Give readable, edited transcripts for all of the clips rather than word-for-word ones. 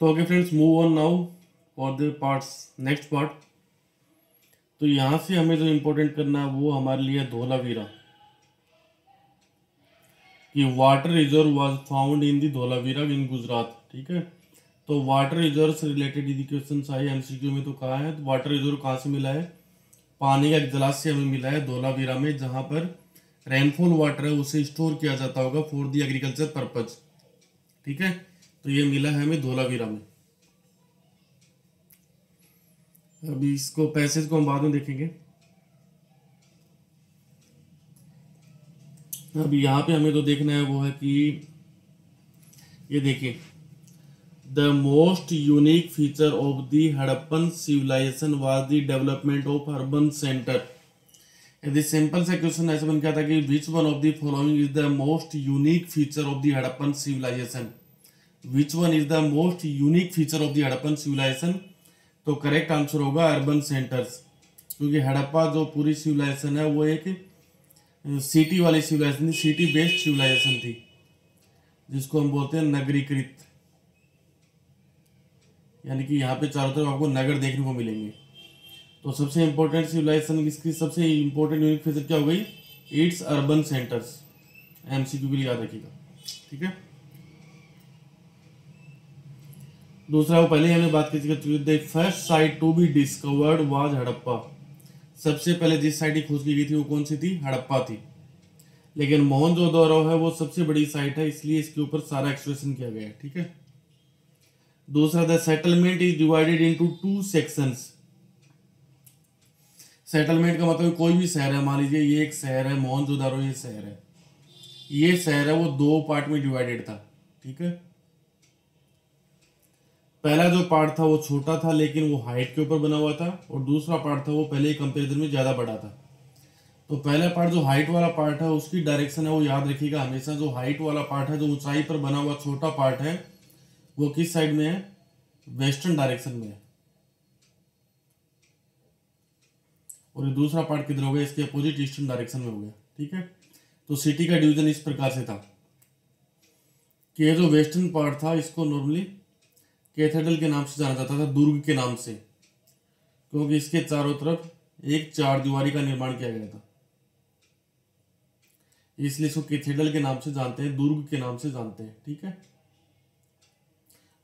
तो okay friends, move on now for the parts next part. तो यहाँ से हमें जो इम्पोर्टेंट करना है वो हमारे लिए धोलावीरा कि water reserve was found in the Dholavira in Gujarat. ठीक है, तो वाटर रिजर्व से रिलेटेड यदि क्वेश्चन आए एमसीक्यू में तो कहा है, तो वाटर रिजर्व कहाँ से मिला है? पानी का एक जलाशय हमें मिला है धोलावीरा में, जहाँ पर रेनफॉल वाटर है उसे स्टोर किया जाता होगा फॉर दी एग्रीकल्चर पर्पज। ठीक है, तो ये मिला है हमें धोलावीरा में। अभी इसको पैसेज को हम बाद में देखेंगे। अभी यहाँ पे हमें तो देखना है वो है कि ये देखिए, the most unique feature of the Harappan civilization was the development of urban center. यदि सिंपल सा क्वेश्चन ऐसे बन गया था कि which one of the following is the most unique feature of the Harappan civilization, which one is the most unique feature of the Harappan civilization, तो correct answer होगा urban centers, क्योंकि हड़प्पा जो पूरी सिविलाइजेशन है वो एक सिटी वाली सिविलाइजेशन थी, सिटी बेस्ड सिविलाइजेशन थी, जिसको हम बोलते हैं नगरीकृत। यानी कि यहाँ पे चारों तरफ आपको नगर देखने को मिलेंगे। तो सबसे इंपॉर्टेंट सिविलाइजेशन इसकी सबसे इंपॉर्टेंट यूनिक फीचर क्या हो गई? It's urban centres. एमसीक्यू के लिए याद रखिएगा। ठीक है, दूसरा वो पहले हमने बात की थी, the first site to be discovered was Harappa. सबसे पहले जिस साइट की खोज की गई थी वो कौन सी थी? हड़प्पा थी। लेकिन मोहनजोदड़ो है वो सबसे बड़ी साइट है, इसलिए इसके ऊपर सारा एक्सप्रेशन किया गया है। ठीक है, दूसरा, the settlement is divided into 2 sections. Settlement का मतलब कोई भी शहर है, मान लीजिए ये एक शहर है मोहनजोदड़ो, ये शहर है, ये शहर है वो 2 पार्ट में डिवाइडेड था। ठीक है, पहला जो पार्ट था वो छोटा था लेकिन वो हाइट के ऊपर बना हुआ था, और दूसरा पार्ट था वो पहले कंपेरिजन में ज्यादा बड़ा था। तो पहला पार्ट जो हाइट वाला पार्ट है उसकी डायरेक्शन है वो याद रखिएगा हमेशा, जो हाइट वाला पार्ट है, जो ऊंचाई पर बना हुआ छोटा पार्ट है, वो किस साइड में है? वेस्टर्न डायरेक्शन में है। और ये दूसरा पार्ट किधर हो गया? इसके अपोजिट ईस्टर्न डायरेक्शन में हो गया। ठीक है, तो सिटी का डिवीजन इस प्रकार से था कि ये जो वेस्टर्न पार्ट था इसको नॉर्मली कैथेड्रल के नाम से जाना जाता था, दुर्ग के नाम से, क्योंकि इसके चारों तरफ एक 4 दीवारी का निर्माण किया गया था, इसलिए इसको कैथेड्रल के नाम से जानते हैं, दुर्ग के नाम से जानते हैं। ठीक है,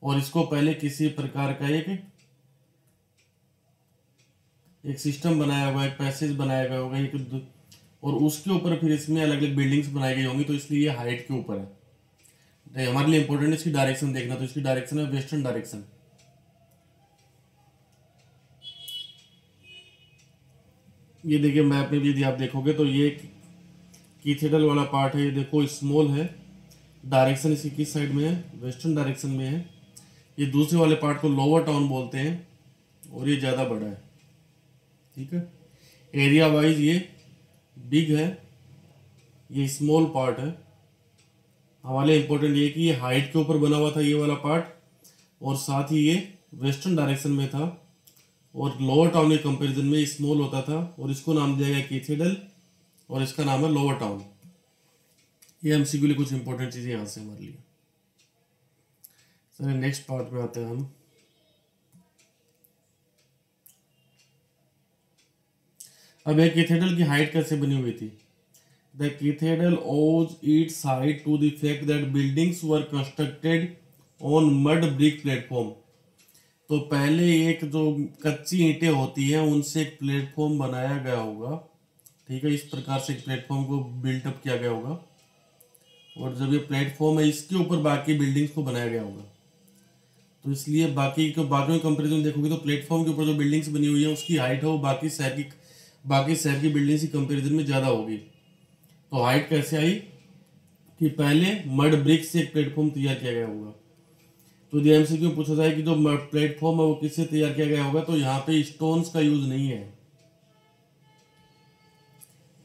और इसको पहले किसी प्रकार का एक सिस्टम बनाया हुआ है, एक पैसेज बनाया गया होगा एक, और उसके ऊपर फिर इसमें अलग अलग बिल्डिंग्स बनाई गई होंगी, तो इसलिए ये हाइट के ऊपर है। तो हमारे लिए इंपॉर्टेंट है इसकी डायरेक्शन देखना, तो इसकी डायरेक्शन है वेस्टर्न डायरेक्शन। ये देखिए मैप में भी यदि आप देखोगे तो ये कैथेड्रल वाला पार्ट है, ये देखो स्मॉल है, डायरेक्शन इसकी किस साइड में है? वेस्टर्न डायरेक्शन में है। ये दूसरे वाले पार्ट को लोअर टाउन बोलते हैं, और ये ज़्यादा बड़ा है। ठीक है, एरिया वाइज ये बिग है, ये स्मॉल पार्ट है। हमारे इंपॉर्टेंट ये कि ये हाइट के ऊपर बना हुआ था ये वाला पार्ट, और साथ ही ये वेस्टर्न डायरेक्शन में था, और लोअर टाउन के कंपैरिजन में स्मॉल होता था, और इसको नाम दिया गया कैथेड्रल, और इसका नाम है लोअर टाउन। ये एमसीक्यू लिए कुछ इंपॉर्टेंट चीज़ें यहाँ से हमारे लिए। सर नेक्स्ट पार्ट में आते हैं हम। अब एक कैथेड्रल की हाइट कैसे बनी हुई थी? The cathedral owes its height to the fact that buildings were constructed on mud brick platform. तो पहले एक जो कच्ची ईंटें होती हैं उनसे एक प्लेटफॉर्म बनाया गया होगा। ठीक है, इस प्रकार से एक प्लेटफॉर्म को बिल्टअप किया गया होगा, और जब ये प्लेटफॉर्म है इसके ऊपर बाकी बिल्डिंग्स को बनाया गया होगा। तो इसलिए बाकी के कंपेरिजन देखोगे तो प्लेटफॉर्म के ऊपर जो बिल्डिंग्स बनी हुई है उसकी हाइट है वो बाकी शहर की बिल्डिंग्स की कंपेरिजन में ज़्यादा होगी। तो हाइट कैसे आई? कि पहले मड ब्रिक से एक प्लेटफॉर्म तैयार किया गया होगा। तो यदि एमसीक्यू पूछा जाए कि जो प्लेटफॉर्म है वो किससे तैयार किया गया होगा, तो यहाँ पे स्टोन्स का यूज नहीं है,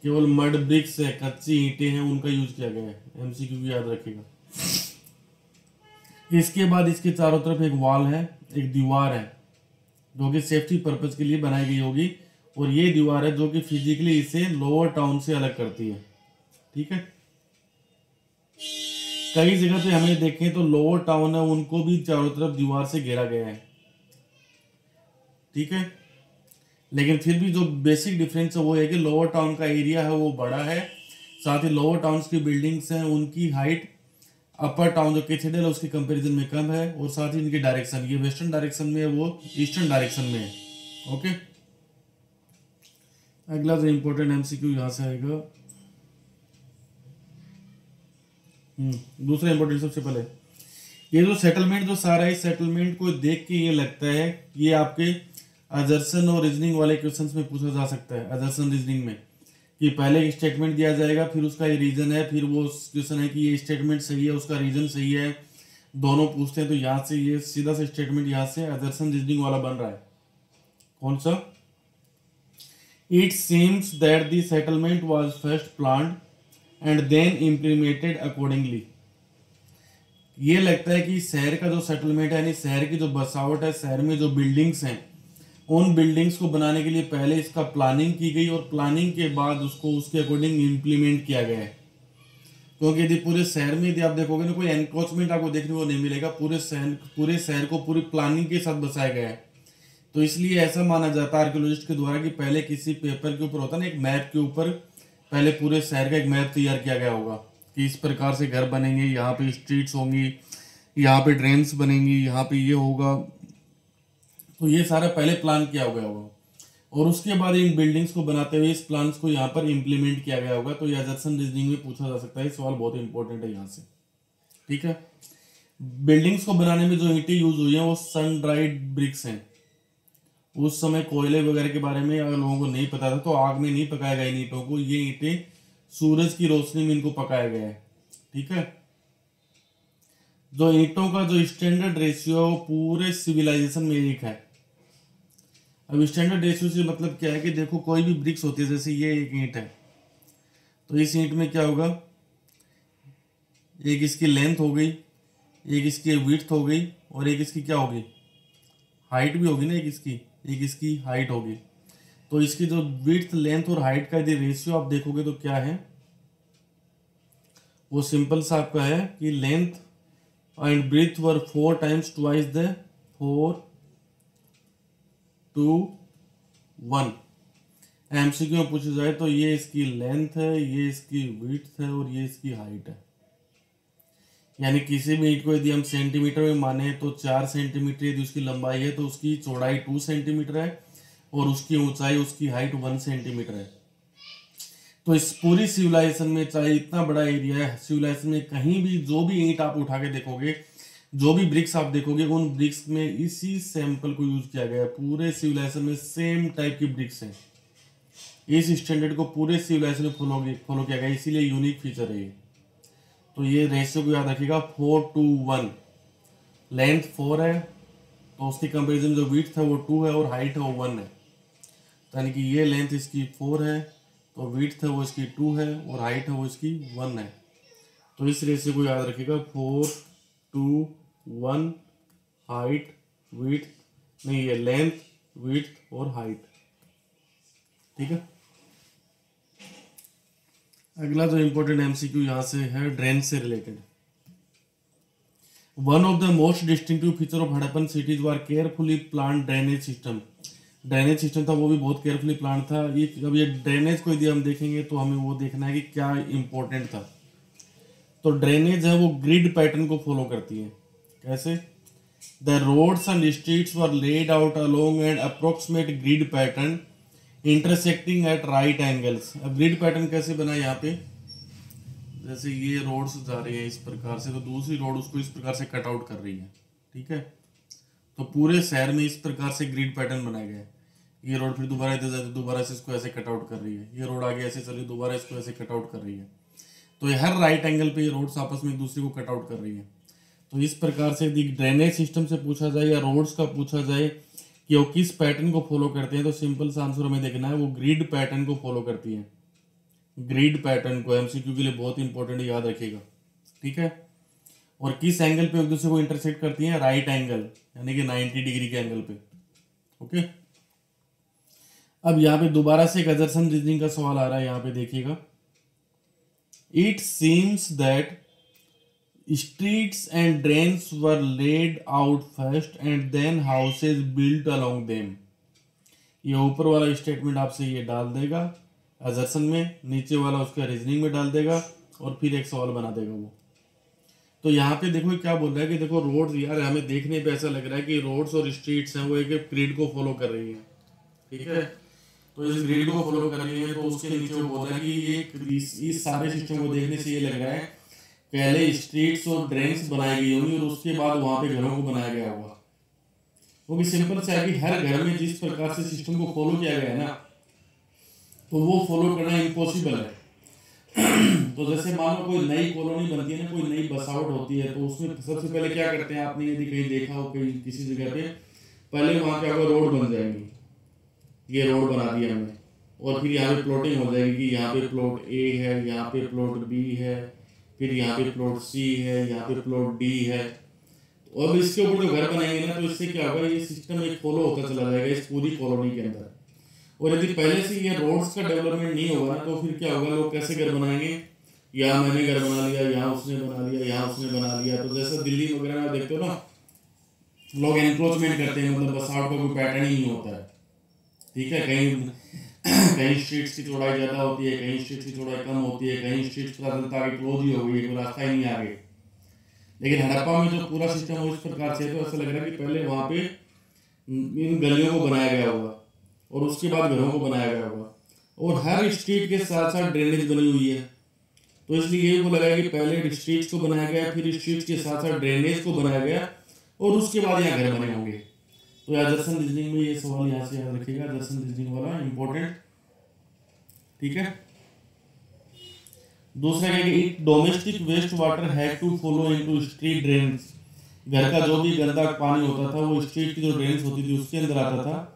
केवल मड ब्रिक्स है, कच्ची ईंटें हैं, उनका यूज किया गया है। एमसीक्यू भी याद रखिएगा। इसके बाद इसके चारों तरफ एक वॉल है, एक दीवार है, जो कि सेफ्टी पर्पज के लिए बनाई गई होगी, और ये दीवार है जो कि फिजिकली इसे लोअर टाउन से अलग करती है। ठीक है, कई जगह पे हमें देखें तो लोअर टाउन है, उनको भी चारों तरफ दीवार से घेरा गया है, ठीक है। लेकिन फिर भी जो बेसिक डिफरेंस है वो है कि लोअर टाउन का एरिया है वो बड़ा है, साथ ही लोअर टाउन की बिल्डिंग्स हैं उनकी हाइट अपर टाउन जो कैथेड्रल है उसके कंपैरिजन में कम है, और साथ ही इनकी डायरेक्शन, ये वेस्टर्न डायरेक्शन में है, वो ईस्टर्न डायरेक्शन में है। ओके, अगला जो इंपॉर्टेंट एमसीक्यू यहां से आएगा। दूसरा इंपॉर्टेंट, सबसे पहले ये जो सेटलमेंट जो सारा है, इस सेटलमेंट को देख के ये लगता है ये आपके अजर्सन और रीजनिंग वाले क्वेश्चंस में पूछा जा सकता है। अजर्सन रीजनिंग में कि पहले एक स्टेटमेंट दिया जाएगा, फिर उसका ये रीजन है, फिर वो क्वेश्चन है कि ये स्टेटमेंट सही है उसका रीजन सही है, दोनों पूछते हैं। तो यहाँ से ये सीधा सा स्टेटमेंट यहाँ से अजर्सन रीजनिंग वाला बन रहा है। कौन सा? It seems that the settlement was first planned and then implemented accordingly. ये लगता है कि शहर का जो सेटलमेंट है, यानी शहर की जो बसावट है, शहर में जो बिल्डिंग्स हैं, उन बिल्डिंग्स को बनाने के लिए पहले इसका प्लानिंग की गई और प्लानिंग के बाद उसको उसके अकॉर्डिंग इम्प्लीमेंट किया गया है। क्योंकि यदि पूरे शहर में यदि आप देखोगे ना, कोई एनक्रोचमेंट आपको देखने को नहीं मिलेगा, पूरे शहर को पूरी प्लानिंग के साथ बसाया गया है। तो इसलिए ऐसा माना जाता है आर्कियोलॉजिस्ट के द्वारा कि पहले किसी पेपर के ऊपर होता है ना, एक मैप के ऊपर पहले पूरे शहर का एक मैप तैयार किया गया होगा कि इस प्रकार से घर बनेंगे, यहाँ पे स्ट्रीट्स होंगी, यहाँ पे ड्रेन्स बनेंगी, यहाँ पे ये होगा। तो ये सारा पहले प्लान किया गया होगा और उसके बाद इन बिल्डिंग्स को बनाते हुए इस प्लान्स को यहाँ पर इम्प्लीमेंट किया गया होगा। तो ये अजर्सन रीजनिंग में पूछा जा सकता है, सवाल बहुत इंपॉर्टेंट है यहाँ से, ठीक है। बिल्डिंग्स को बनाने में जो ईंटें यूज हुई हैं वो सन ड्राइड ब्रिक्स हैं। उस समय कोयले वगैरह के बारे में अगर लोगों को नहीं पता था तो आग में नहीं पकाया गया इन ईंटों को, ये ईंटें सूरज की रोशनी में इनको पकाया गया है, ठीक है। जो ईंटों का जो स्टैंडर्ड रेशियो है वो पूरे सिविलाइजेशन में एक है। अब स्टैंडर्ड रेशियो से मतलब क्या है कि देखो कोई भी ब्रिक्स होती है, जैसे ये एक ईंट है, तो इस ईंट में क्या होगा, एक इसकी लेंथ हो गई, एक इसकी विड्थ हो गई, और एक इसकी क्या होगी, हाइट भी होगी ना, एक इसकी हाइट होगी। तो इसकी जो विड्थ, लेंथ और हाइट का यदि रेशियो आप देखोगे तो क्या है, वो सिंपल सा आपका है कि length and breadth were 4 times twice the 4 2 1। MCQ में पूछा जाए तो ये इसकी लेंथ है, ये इसकी विड्थ है और ये इसकी हाइट है। यानी किसी भी ईंट को यदि हम सेंटीमीटर में माने तो 4 सेंटीमीटर यदि उसकी लंबाई है तो उसकी चौड़ाई 2 सेंटीमीटर है और उसकी ऊंचाई, उसकी हाइट 1 सेंटीमीटर है। तो इस पूरी सिविलाइजेशन में, चाहे इतना बड़ा एरिया है सिविलाइजेशन में, कहीं भी जो भी ईंट आप उठा के देखोगे, जो भी ब्रिक्स आप देखोगे, उन ब्रिक्स में इसी सैंपल को यूज किया गया है। पूरे सिविलाइजेशन में सेम टाइप की ब्रिक्स हैं। इस स्टैंडर्ड को पूरे सिविलाइजेशन में फॉलो किया गया, इसीलिए यूनिक फीचर है ये। तो ये रेशियो को याद रखिएगा, 4:1। लेंथ 4 है तो उसकी कंपेरिजन जो विड्थ है वो 2 है और हाइट है वो 1 है। तो यानी कि ये लेंथ इसकी 4 है तो विड्थ है वो इसकी 2 है और हाइट है वो इसकी 1 है। तो इस रेशियो को याद रखिएगा, 4:1 हाइट विड्थ, नहीं ये लेंथ विड्थ और हाइट, ठीक है। अगला जो इंपॉर्टेंट एमसीक्यू यहाँ से है, ड्रेन से related. One of the most distinctive feature of Harappan cities were carefully plan drainage system. Drainage system था वो भी बहुत केयरफुली प्लान था। ये अब ये ड्रेनेज को यदि हम देखेंगे तो हमें वो देखना है कि क्या इंपॉर्टेंट था। तो ड्रेनेज है वो ग्रिड पैटर्न को फॉलो करती है। कैसे? The roads and streets were laid out along and approximate grid pattern intersecting at right angles. अब ग्रिड पैटर्न कैसे बना यहाँ पे, जैसे ये रोड्स जा रही है इस प्रकार से तो दूसरी रोड उसको इस प्रकार से कट आउट कर रही है, ठीक है। तो पूरे शहर में इस प्रकार से ग्रिड पैटर्न बनाया गया है। ये रोड फिर दोबारा इधर जाती दोबारा से इसको ऐसे कट आउट कर रही है, ये रोड आगे ऐसे चली दोबारा इसको ऐसे कट आउट कर रही है। तो ये हर राइट एंगल पे ये रोड्स आपस में एक दूसरे को कट आउट कर रही है। तो इस प्रकार से यदि ड्रेनेज सिस्टम से पूछा जाए या रोड्स का पूछा जाए कि वो किस पैटर्न को फॉलो करते हैं, तो सिंपल सा आंसर हमें देखना है, वो ग्रिड पैटर्न को फॉलो करती है। ग्रिड पैटर्न को एमसीक्यू के लिए बहुत इंपॉर्टेंट, याद रखिएगा, ठीक है। और किस एंगल पे एक दूसरे को इंटरसेक्ट करती है, राइट एंगल, यानी कि 90 डिग्री के एंगल पे, ओके। अब यहाँ पे दोबारा से एक अजर्सन रीजनिंग का सवाल आ रहा है, यहाँ पे देखिएगा। It seems that Streets and drains were laid out first and then houses built along them. ये ऊपर वाला स्टेटमेंट आपसे ये डाल देगा असर्शन में, नीचे वाला उसका रीजनिंग में डाल देगा और फिर एक सवाल बना देगा वो। तो यहाँ पे देखो क्या बोल रहा है कि देखो रोड्स, यार हमें देखने पे ऐसा लग रहा है कि रोड्स और स्ट्रीट्स हैं वो एक ग्रिड को फॉलो कर रही हैं, ठीक है। तो इस ग्रिड को फॉलो कर रही है तो उसके नीचे वो बोल रहा है कि ये इस सारे सिस्टम को देखने से ये लग रहा है पहले स्ट्रीट्स और ड्रेन्स बनाई गई होंगी और उसके बाद वहां पे घरों को बनाया गया होगा। क्योंकि सिंपल सा है कि हर घर में जिस प्रकार से सिस्टम को फॉलो किया गया है ना, तो वो फॉलो करना इम्पॉसिबल है। तो जैसे मान लो कोई नई कॉलोनी बनती है ना, कोई नई बसावट होती है, तो उसमें सबसे पहले क्या करते हैं, आपने यदि कहीं देखा हो कहीं किसी जगह पे, पहले वहां क्या होगा, रोड बन जाएंगी, ये रोड बना दिया हमने, और फिर यहाँ पे प्लॉटिंग हो जाएगी कि यहाँ पे प्लॉट ए है, यहाँ पे प्लॉट बी है, फिर यहाँ पे प्लॉट सी है, यहाँ पे प्लॉट डी है। और इसके ऊपर जो घर बनाएंगे ना, तो इससे क्या होगा, ये सिस्टम एक फॉलो होता चला जाएगा इस पूरी कॉलोनी के अंदर। और यदि पहले से ये रोड्स का डेवलपमेंट नहीं होगा ना, तो फिर क्या होगा, लोग कैसे घर बनाएंगे, यहाँ मैंने घर बना लिया, यहाँ उसने बना लिया, यहाँ उसने बना लिया। तो जैसे दिल्ली वगैरह में देखते हो ना, लोग एनक्रोचमेंट करते हैं, मतलब बसावट का कोई पैटर्न ही नहीं होता है, ठीक है। कहीं स्ट्रीट्स की चौड़ाई ज्यादा होती है, कहीं स्ट्रीट्स की चौड़ाई कम होती है, कहीं स्ट्रीट्स पता चलता है क्लोज ही हो गई है, कोई रास्ता ही नहीं आगे। लेकिन हड़प्पा में जो पूरा सिस्टम हो इस प्रकार से, तो ऐसा लग रहा है कि पहले वहां पे इन गलियों को बनाया गया होगा और उसके बाद घरों को बनाया गया होगा, और हर स्ट्रीट के साथ साथ ड्रेनेज बनी हुई है। तो इसलिए यही बोला गया कि पहले स्ट्रीट्स को बनाया गया, फिर स्ट्रीट्स के साथ साथ ड्रेनेज को बनाया गया, और उसके बाद यहाँ घर बने होंगे। तो एजर्सन रीजनिंग में ये सवाल यहाँ से याद रखिएगा, एजर्सन रीजनिंग वाला इंपॉर्टेंट, ठीक है। दूसरा क्या कि domestic waste water had to follow into street drains. घर का जो भी गंदा पानी होता था वो स्ट्रीट की जो ड्रेन्स होती थी उसके अंदर आता था।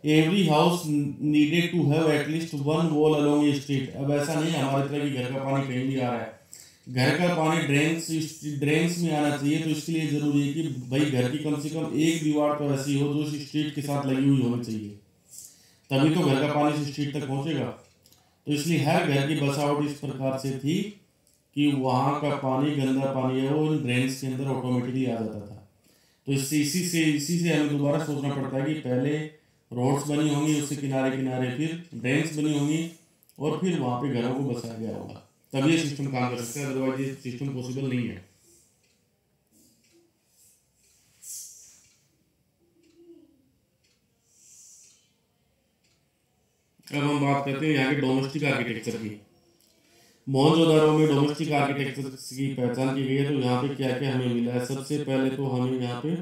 Every house needed to have at least one wall along a street. अब ऐसा नहीं हमारी तरह कि घर का पानी कहीं भी आ रहा है, घर का पानी ड्रेन्स में आना चाहिए। तो इसके लिए जरूरी है कि भाई घर की कम से कम एक दीवार तो ऐसी हो जो स्ट्रीट के साथ लगी हुई होनी चाहिए, तभी तो घर का पानी स्ट्रीट तक पहुंचेगा। तो इसलिए हर घर की बसावट इस प्रकार से थी कि वहां का पानी, गंदा पानी है वो इन ड्रेन्स के अंदर ऑटोमेटिकली आ जाता था। तो इसी से हमें दोबारा सोचना पड़ता है कि पहले रोड्स बनी होंगी, उससे किनारे किनारे फिर ड्रेन्स बनी होंगी, और फिर वहां पे घरों को बसाया गया होगा, तब ये सिस्टम काम कर सकता है, अदरवाइज ये सिस्टम पॉसिबल नहीं है। अब हम बात करते हैं यहाँ के डोमेस्टिक आर्किटेक्चर की। मोहनजोदारो में डोमेस्टिक आर्किटेक्चर की पहचान की गई है। तो यहाँ पे क्या क्या हमें मिला है, सबसे पहले तो हमें यहाँ पे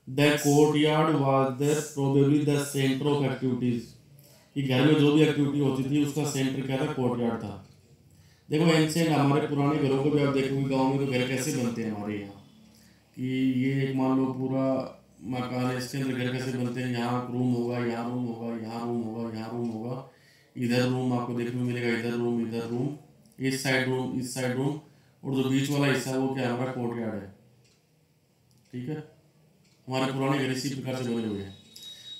the courtyard was the probably the centre of activities, कि घर में जो भी एक्टिविटी होती थी उसका सेंटर क्या था, कोर्टयार्ड था। देखो एंशिएंट हमारे पुराने घरों को भी आप देखोगे, गाँव में तो घर कैसे बनते हैं हमारे यहाँ, कि ये एक मान लो पूरा मकान है, इसके अंदर घर कैसे बनते हैं, यहाँ रूम होगा, यहाँ रूम होगा, यहाँ रूम होगा, यहाँ रूम होगा, इधर रूम आपको देखने को मिलेगा, इधर रूम, इस साइड रूम, और जो बीच वाला हिस्सा वो क्या हमारा कोर्टयार्ड है, ठीक है। हमारे पुराने घर इसी प्रकार से बने हुए हैं।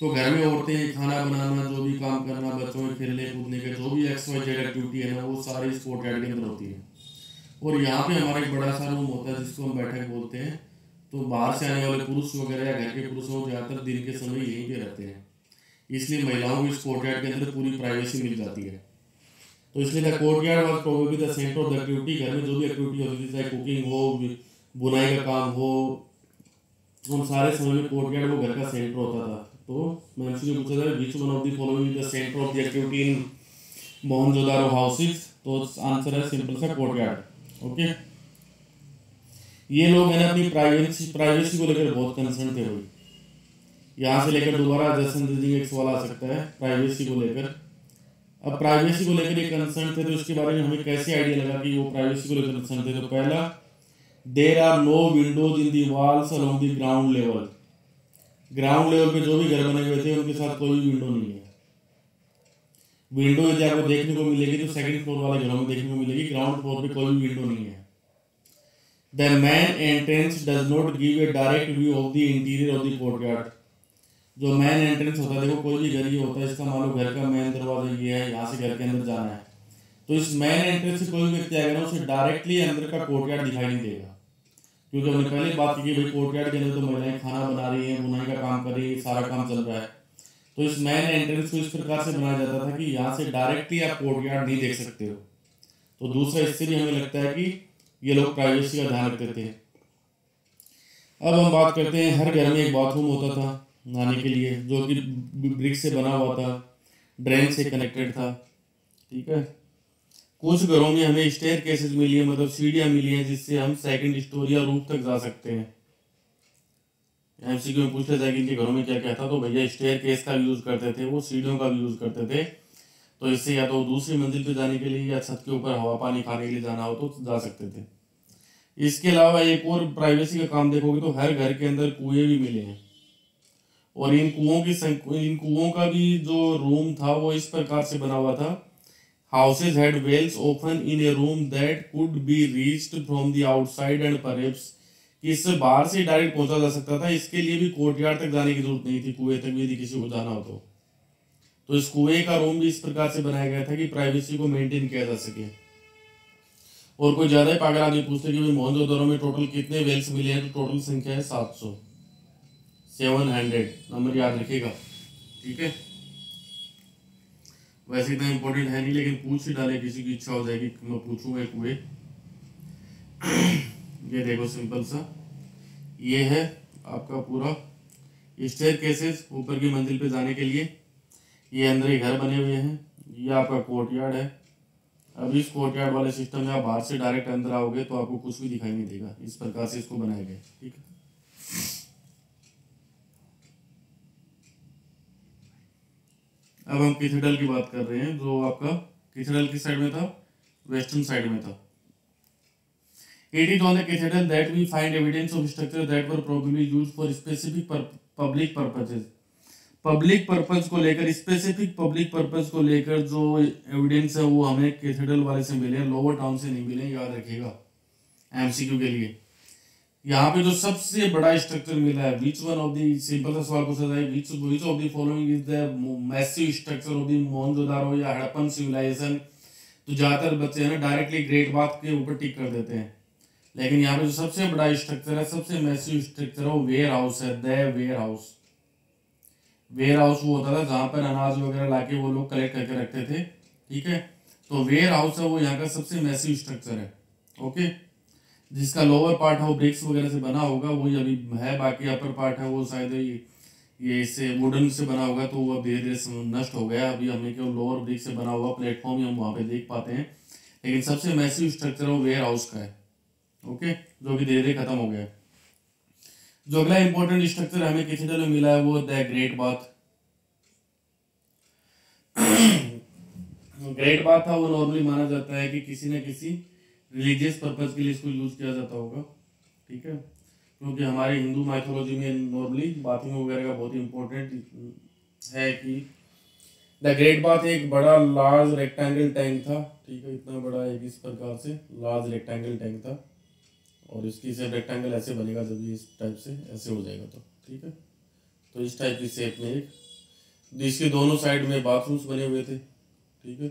तो घर में औरतें खाना बनाना, जो भी काम करना, बच्चों के खेलने कूदने के जो भी XYZ एक्टिविटी है ना, वो सारी इस कोर्टयार्ड के अंदर होती है। और यहाँ पे हमारा एक बड़ा सा रूम होता है जिसको हम बैठक बोलते हैं। तो बाहर से आने वाले पुरुष वगैरह या घर के पुरुष हो, ज़्यादातर दिन के समय यहीं पे रहते हैं, इसलिए महिलाओं को इस कोर्टयार्ड के अंदर पूरी प्राइवेसी मिल जाती है। तो इसलिए the courtyard was probably the centre of the activity. घर में जो भी एक्टिविटी होती थी, चाहे कुकिंग हो, बुनाई का काम हो, उन सारे समय में कोर्टयार्ड वो घर का सेंटर होता था। तो मैं आपसे पूछा था विच one of the following the centre of the activity in Mohenjodaro houses, तो आंसर है सिंपल सा कोर्टयार्ड। ओके, ये लोग है ना अपनी प्राइवेसी को लेकर बहुत कंसर्न थे भाई। यहाँ से लेकर दोबारा जैसन रीजनिंग एक सवाल आ सकता है प्राइवेसी को लेकर। अब प्राइवेसी को लेकर ये कंसर्न थे, तो इसके बारे में हमें कैसे आइडिया लगा कि वो प्राइवेसी को लेकर कंसर्न थे। तो पहला, there are no windows in the walls along the ground level. Ground level पे जो भी घर बने हुए थे उनके साथ कोई भी विंडो नहीं है। विंडो यदि आपको देखने को मिलेगी तो सेकंड फ्लोर वाले घरों में देखने को मिलेगी, ग्राउंड फ्लोर पे कोई भी विंडो नहीं है। The man entrance does not give a direct view of the interior of the courtyard. जो मैन एंट्रेंस होता है, देखो कोई भी घर ये होता है, इसका मान लो घर का मैन दरवाजा ये है, यहाँ से घर के अंदर जाना है, तो इस मैन एंट्रेंस से कोई व्यक्ति आएगा ना, उसे डायरेक्टली अंदर का कोर्टयार्ड दिखाई नहीं देगा। क्योंकि हमने पहले बात की कि भाई कोर्टयार्ड के अंदर तो महिलाएं खाना बना रही हैं, बुनाई का काम कर रही है, सारा काम चल रहा है। तो इस मेन एंट्रेंस को इस प्रकार से बनाया जाता था कि यहाँ से डायरेक्टली आप कोर्टयार्ड नहीं देख सकते हो। तो दूसरा इससे भी हमें लगता है कि ये लोग प्राइवेसी का ध्यान रखते थे। अब हम बात करते हैं, हर घर में एक बाथरूम होता था नहाने के लिए, जो कि ब्रिक से बना हुआ था, ड्रेन से कनेक्टेड था। ठीक है, कुछ घरों में हमें स्टेयर केसेस मिली है, मतलब सीढ़ियां मिली हैं जिससे हम सेकंड स्टोर या रूफ तक जा सकते हैं। एमसीक्यू में पूछा जाए कि इनके घरों में क्या क्या था, तो भैया स्टेयर केस का यूज करते थे, वो सीढ़ियों का भी यूज करते थे। तो इससे या तो दूसरी मंजिल पे जाने के लिए या छत के ऊपर हवा पानी खाने के लिए जाना हो तो जा सकते थे। इसके अलावा एक और प्राइवेसी का काम देखोगे तो हर घर के अंदर कुएं भी मिले हैं, और इन कुओं का भी जो रूम था वो इस प्रकार से बना हुआ था। Houses had wells open in a room that could be reached from the outside and perhaps, कि इससे बाहर से डायरेक्ट पहुंचा जा सकता था। इसके लिए भी कोर्टयार्ड तक जाने की जरूरत नहीं थी, कुएं तक भी यदि किसी को जाना हो तो इस कुएं का रूम भी इस प्रकार से बनाया गया था कि प्राइवेसी को मेंटेन किया जा सके। और कोई ज्यादा ही पागल आदमी पूछते कि भाई मोहनजोदड़ो में टोटल कितने वेल्स मिले हैं, तो टोटल संख्या है 700, 700 नंबर याद रखिएगा। ठीक है, वैसे इतना इंपॉर्टेंट है नहीं, लेकिन पूछ ही डाले, किसी की इच्छा हो जाएगी मैं पूछूंगा कुएं। ये देखो सिंपल सा, ये है आपका पूरा स्टेयर केसेस ऊपर की मंजिल पे जाने के लिए। ये अंदर ही घर बने हुए हैं, ये आपका कोर्टयार्ड है। अब इस कोर्टयार्ड वाले सिस्टम में आप बाहर से डायरेक्ट अंदर आओगे तो आपको कुछ भी दिखाई नहीं देगा, इस प्रकार से इसको बनाया गया। ठीक है, अब हम कैथेड्रल की बात कर रहे हैं, जो आपका कैथेड्रल किस साइड में था, वेस्टर्न साइड में था। It is on the cathedral that we find evidence of structures that were probably used for specific public purposes. Public purpose को लेकर, स्पेसिफिक पब्लिक पर्पज को लेकर जो एविडेंस है वो हमें कैथेड्रल वाले से मिले, लोअर टाउन से नहीं मिले, याद रखिएगा एमसीक्यू के लिए। यहाँ पे जो सबसे बड़ा स्ट्रक्चर मिला है, विच वन ऑफ द, सिंपल सा सवाल पूछा जाए, which of the following is the massive structure of the Mohenjodaro या हड़प्पन सिविलाइजेशन। तो ज्यादातर बच्चे है ना डायरेक्टली ग्रेट बाथ के ऊपर टिक कर देते हैं, लेकिन यहाँ पे जो सबसे बड़ा स्ट्रक्चर है, सबसे मैसिव स्ट्रक्चर है, वो वेयर हाउस है। The warehouse, warehouse वो होता था जहां पर अनाज वगैरह लाके वो लोग कलेक्ट करके रखते थे। ठीक है, तो वेयर हाउस है वो यहाँ का सबसे मैसिव स्ट्रक्चर है। ओके, जिसका लोअर पार्ट है वो ब्रिक्स वगैरह से बना होगा, वही अभी है, बाकी अपर पार्ट है वो शायद ये इससे वुडन से बना होगा, तो वो धीरे धीरे नष्ट हो गया। अभी हमें केवल लोअर ब्रिक से बना हुआ प्लेटफॉर्म ही हम वहाँ पे देख पाते हैं, लेकिन सबसे मैसिव स्ट्रक्चर वो वेयर हाउस का है। ओके, जो कि धीरे धीरे खत्म हो गया। जो अगला इंपॉर्टेंट स्ट्रक्चर हमें कैथेड्रल में मिला है वो the great bath. Great bath था वो नॉर्मली माना जाता है कि किसी न किसी रिलीजियस पर्पज के लिए इसको यूज किया जाता होगा। ठीक है, क्योंकि हमारे हिंदू माइथोलॉजी में नॉर्मली बाथिंग वगैरह का बहुत इंपॉर्टेंट है कि द ग्रेट बाथ एक बड़ा लार्ज रेक्टेंगल टैंक था। ठीक है, इतना बड़ा एक इस प्रकार से लार्ज रेक्टेंगल टैंक था, और इसकी शेप रेक्टेंगल ऐसे बनेगा जब ये इस टाइप से ऐसे हो जाएगा तो। ठीक है, तो इस टाइप की शेप में एक, जिसके दोनों साइड में बाथरूम्स बने हुए थे। ठीक है,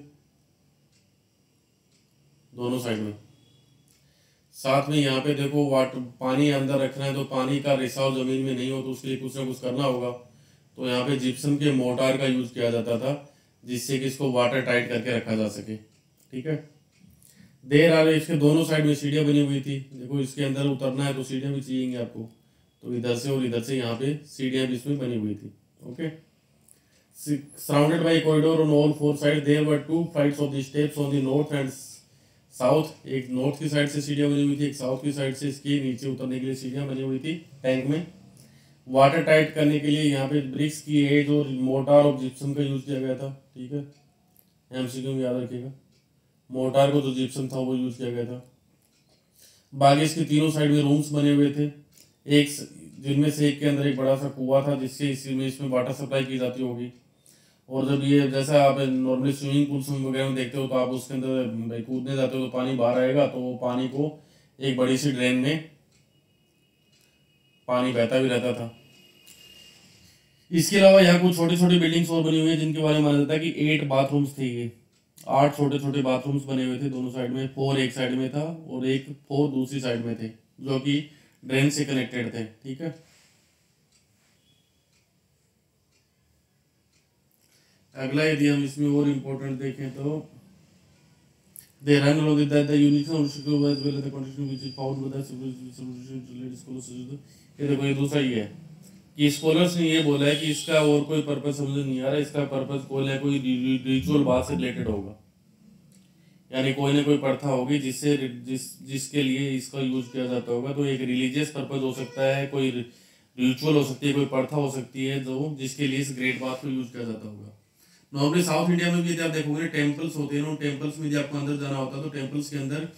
दोनों साइड में। साथ में यहाँ पे देखो वाटर, पानी अंदर रखना है तो पानी का रिसाव जमीन में नहीं हो, तो उसके लिए कुछ ना कुछ करना होगा। तो यहाँ पे जिप्सम के मोर्टार का यूज किया जाता था, जिससे कि इसको वाटर टाइट करके रखा जा सके। ठीक है, देर आ रही, इसके दोनों साइड में सीढ़ियाँ बनी हुई थी। देखो इसके अंदर उतरना है तो सीढ़ियाँ भी चाहिए आपको, तो इधर से और इधर से यहाँ पे सीढ़ियाँ भी इसमें बनी हुई थी। Okay, surrounded by corridor on all four side, there were 2 flights of the steps on the north and south. एक नॉर्थ की साइड से सीढ़ियाँ बनी हुई थी, एक साउथ की साइड से इसके नीचे उतरने के लिए सीढ़ियाँ बनी हुई थी टैंक में। वाटर टाइट करने के लिए यहाँ पे ब्रिक्स की एज और मोर्टार ऑफ जिप्सम का यूज किया गया था। ठीक है, एमसीक्यू में याद रखिएगा, मोर्टार को जो जिप्सम था वो यूज किया गया था। बाकी इसके तीनों साइड में रूम्स बने हुए थे, एक जिनमें से एक के अंदर एक बड़ा सा कुआं था, जिससे इसमें वाटर सप्लाई की जाती होगी। और जब ये, जैसा आप नॉर्मली स्विमिंग पूल्स वगैरह में देखते हो, तो आप उसके अंदर कूदने जाते हो तो पानी बाहर आएगा, तो वो पानी को एक बड़ी सी ड्रेन में पानी बहता भी रहता था। इसके अलावा यहाँ कुछ छोटी छोटी बिल्डिंग्स और बनी हुई है, जिनके बारे में माना जाता है कि 8 बाथरूम्स थे। ये 8 छोटे छोटे बाथरूम्स बने हुए थे दोनों साइड में। 4 एक साइड में था और एक 4 दूसरी साइड में थे, जो कि ड्रेन से कनेक्टेड थे। ठीक है, अगला यदि हम इसमें और इम्पोर्टेंट देखें तो they run along with that the unique solution as well as the condition which is found with the solution related scholars। ये देखो ये दूसरा ही है कि स्कॉलर्स ने ये बोला है कि इसका और कोई पर्पस समझ नहीं आ रहा, इसका पर्पस कोई ना कोई रिचुअल बात से रिलेटेड होगा, यानी कोई ना कोई प्रथा होगी जिसके लिए इसका यूज किया जाता होगा। तो एक रिलीजियस पर्पस हो सकता है, कोई रिचुअल हो सकती है, कोई प्रथा हो सकती है जो जिसके लिए इस ग्रेट बाथ को यूज किया जाता होगा। नॉर्मली साउथ इंडिया में भी यदि आप देखोगे टेम्पल्स होते हैं, उन टेम्पल्स में यदि आपको अंदर जाना होता है तो टेम्पल्स के अंदर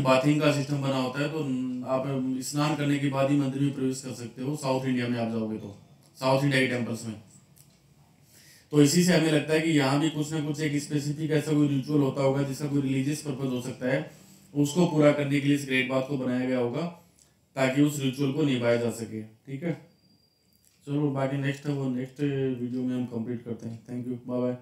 बाथिंग का सिस्टम बना होता है, तो आप स्नान करने के बाद ही मंदिर में प्रवेश कर सकते हो। साउथ इंडिया में आप जाओगे तो साउथ इंडिया के टेम्पल्स में, तो इसी से हमें लगता है कि यहाँ भी कुछ ना कुछ एक स्पेसिफिक ऐसा कोई रिचुअल होता होगा जिसका कोई रिलीजियस पर्पज हो सकता है, उसको पूरा करने के लिए इस ग्रेट बाथ को बनाया गया होगा ताकि उस रिचुअल को निभाया जा सके। ठीक है, चलो बाकी नेक्स्ट वीडियो में हम कंप्लीट करते हैं। Thank you, bye bye.